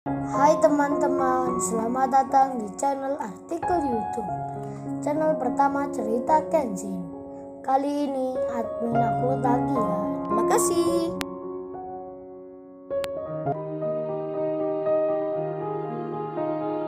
Hai teman-teman, selamat datang di channel artikel YouTube. Channel pertama cerita Kenshin. Kali ini admin upload lagi ya. Terima kasih.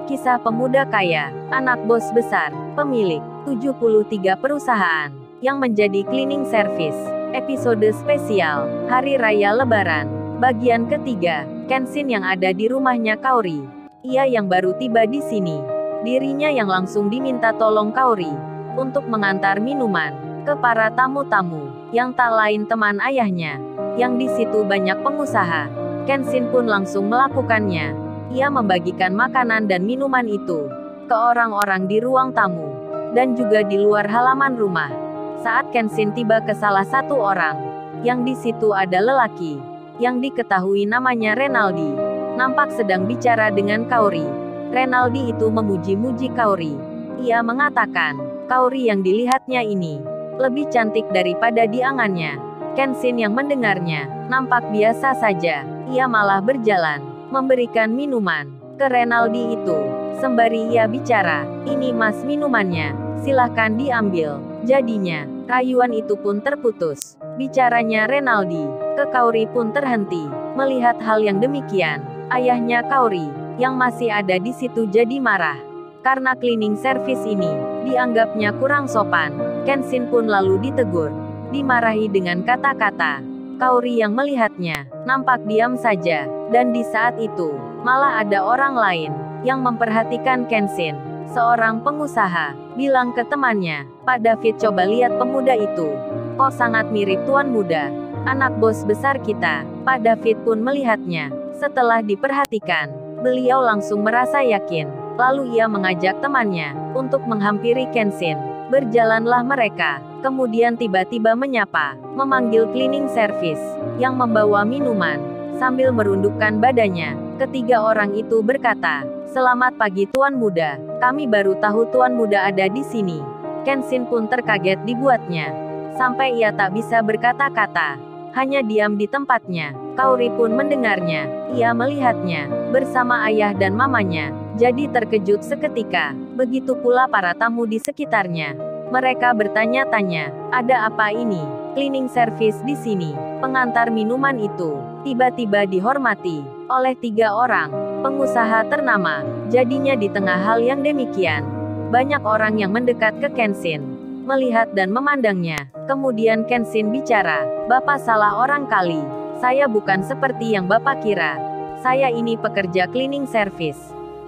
Kisah pemuda kaya, anak bos besar, pemilik 73 perusahaan, yang menjadi cleaning service. Episode spesial, Hari Raya Lebaran. Bagian ketiga, Kenshin yang ada di rumahnya Kaori. Ia yang baru tiba di sini. Dirinya yang langsung diminta tolong Kaori untuk mengantar minuman ke para tamu-tamu yang tak lain teman ayahnya. Yang di situ banyak pengusaha. Kenshin pun langsung melakukannya. Ia membagikan makanan dan minuman itu ke orang-orang di ruang tamu dan juga di luar halaman rumah. Saat Kenshin tiba ke salah satu orang, yang di situ ada lelaki yang diketahui namanya Renaldi, nampak sedang bicara dengan Kaori. Renaldi itu memuji-muji Kaori. Ia mengatakan, Kaori yang dilihatnya ini lebih cantik daripada di angannya. Kenshin yang mendengarnya nampak biasa saja. Ia malah berjalan memberikan minuman ke Renaldi itu. Sembari ia bicara, ini mas minumannya, silahkan diambil. Jadinya, rayuan itu pun terputus. Bicaranya Renaldi ke Kaori pun terhenti. Melihat hal yang demikian, ayahnya Kaori yang masih ada di situ jadi marah. Karena cleaning service ini dianggapnya kurang sopan. Kenshin pun lalu ditegur, dimarahi dengan kata-kata. Kaori yang melihatnya nampak diam saja, dan di saat itu malah ada orang lain yang memperhatikan Kenshin. Seorang pengusaha bilang ke temannya, Pak David, coba lihat pemuda itu. Kok sangat mirip tuan muda, anak bos besar kita. Pak David pun melihatnya. Setelah diperhatikan, beliau langsung merasa yakin. Lalu ia mengajak temannya untuk menghampiri Kenshin. Berjalanlah mereka. Kemudian tiba-tiba menyapa, memanggil cleaning service yang membawa minuman. Sambil merundukkan badannya, ketiga orang itu berkata, "Selamat pagi tuan muda. Kami baru tahu tuan muda ada di sini." Kenshin pun terkaget dibuatnya, sampai ia tak bisa berkata-kata, hanya diam di tempatnya. Kaori pun mendengarnya. Ia melihatnya bersama ayah dan mamanya, jadi terkejut seketika. Begitu pula para tamu di sekitarnya. Mereka bertanya-tanya, ada apa ini? Cleaning service di sini. Pengantar minuman itu tiba-tiba dihormati oleh tiga orang pengusaha ternama. Jadinya di tengah hal yang demikian, banyak orang yang mendekat ke Kenshin, melihat dan memandangnya. Kemudian Kenshin bicara, "Bapak salah orang kali. Saya bukan seperti yang Bapak kira. Saya ini pekerja cleaning service."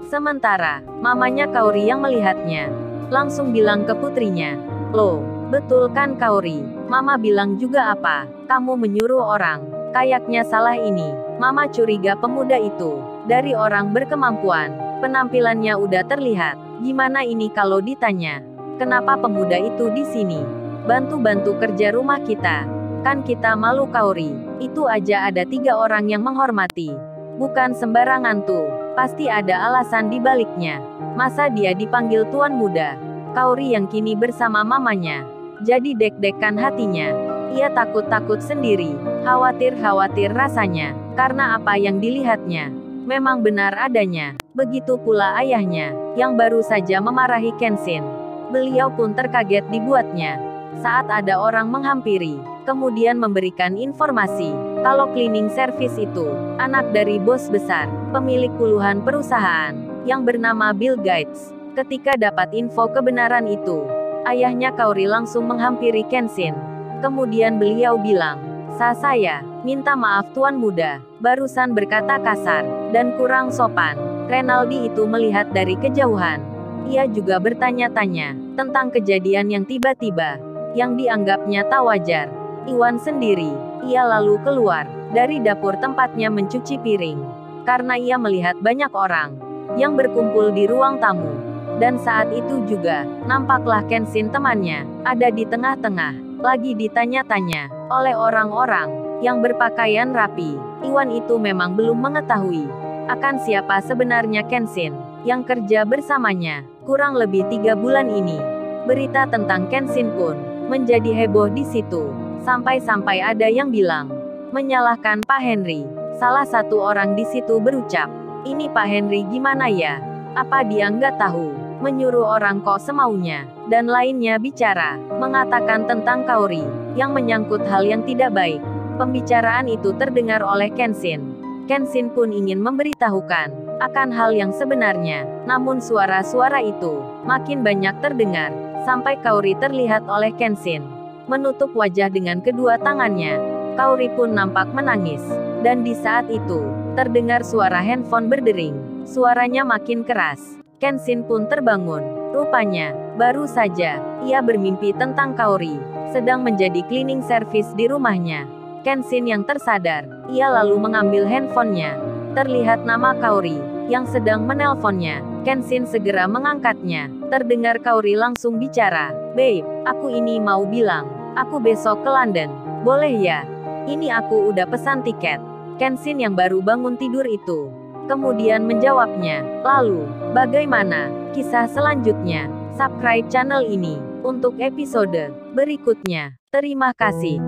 Sementara mamanya Kaori yang melihatnya langsung bilang ke putrinya, "Loh, betul kan Kaori? Mama bilang juga apa? Kamu menyuruh orang. Kayaknya salah ini." Mama curiga pemuda itu dari orang berkemampuan. Penampilannya udah terlihat. Gimana ini kalau ditanya, kenapa pemuda itu di sini? Bantu-bantu kerja rumah kita. Kan kita malu Kaori. Itu aja ada tiga orang yang menghormati. Bukan sembarangan tuh. Pasti ada alasan di baliknya. Masa dia dipanggil tuan muda? Kaori yang kini bersama mamanya jadi deg-degan hatinya. Ia takut-takut sendiri, khawatir-khawatir rasanya, karena apa yang dilihatnya memang benar adanya. Begitu pula ayahnya, yang baru saja memarahi Kenshin. Beliau pun terkaget dibuatnya saat ada orang menghampiri, kemudian memberikan informasi kalau cleaning service itu anak dari bos besar, pemilik puluhan perusahaan, yang bernama Bill Gates. Ketika dapat info kebenaran itu, ayahnya Kaori langsung menghampiri Kenshin. Kemudian beliau bilang, Saya minta maaf tuan muda, barusan berkata kasar dan kurang sopan." Renaldi itu melihat dari kejauhan. Ia juga bertanya-tanya tentang kejadian yang tiba-tiba, yang dianggapnya tak wajar. Iwan sendiri, ia lalu keluar dari dapur tempatnya mencuci piring, karena ia melihat banyak orang yang berkumpul di ruang tamu. Dan saat itu juga, nampaklah Kenshin temannya ada di tengah-tengah, lagi ditanya-tanya oleh orang-orang yang berpakaian rapi. Iwan itu memang belum mengetahui akan siapa sebenarnya Kenshin yang kerja bersamanya kurang lebih 3 bulan ini. Berita tentang Kenshin pun menjadi heboh di situ, sampai-sampai ada yang bilang menyalahkan Pak Henry. Salah satu orang di situ berucap, Ini Pak Henry gimana ya? Apa dia nggak tahu? Menyuruh orang kok semaunya. Dan lainnya bicara, mengatakan tentang Kaori, yang menyangkut hal yang tidak baik. Pembicaraan itu terdengar oleh Kenshin. Kenshin pun ingin memberitahukan akan hal yang sebenarnya. Namun suara-suara itu makin banyak terdengar, sampai Kaori terlihat oleh Kenshin menutup wajah dengan kedua tangannya. Kaori pun nampak menangis. Dan di saat itu, terdengar suara handphone berdering. Suaranya makin keras. Kenshin pun terbangun. Rupanya, baru saja, ia bermimpi tentang Kaori sedang menjadi cleaning service di rumahnya. Kenshin yang tersadar, ia lalu mengambil handphonenya. Terlihat nama Kaori yang sedang menelponnya. Kenshin segera mengangkatnya. Terdengar Kaori langsung bicara, "Babe, aku ini mau bilang, aku besok ke London. Boleh ya? Ini aku udah pesan tiket." Kenshin yang baru bangun tidur itu kemudian menjawabnya, "Lalu, bagaimana kisah selanjutnya?" Subscribe channel ini untuk episode berikutnya. Terima kasih.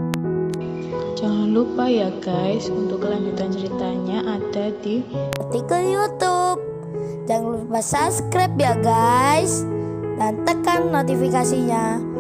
Jangan lupa ya guys, untuk kelanjutan ceritanya ada di Artikel YouTube. Jangan lupa subscribe ya guys, dan tekan notifikasinya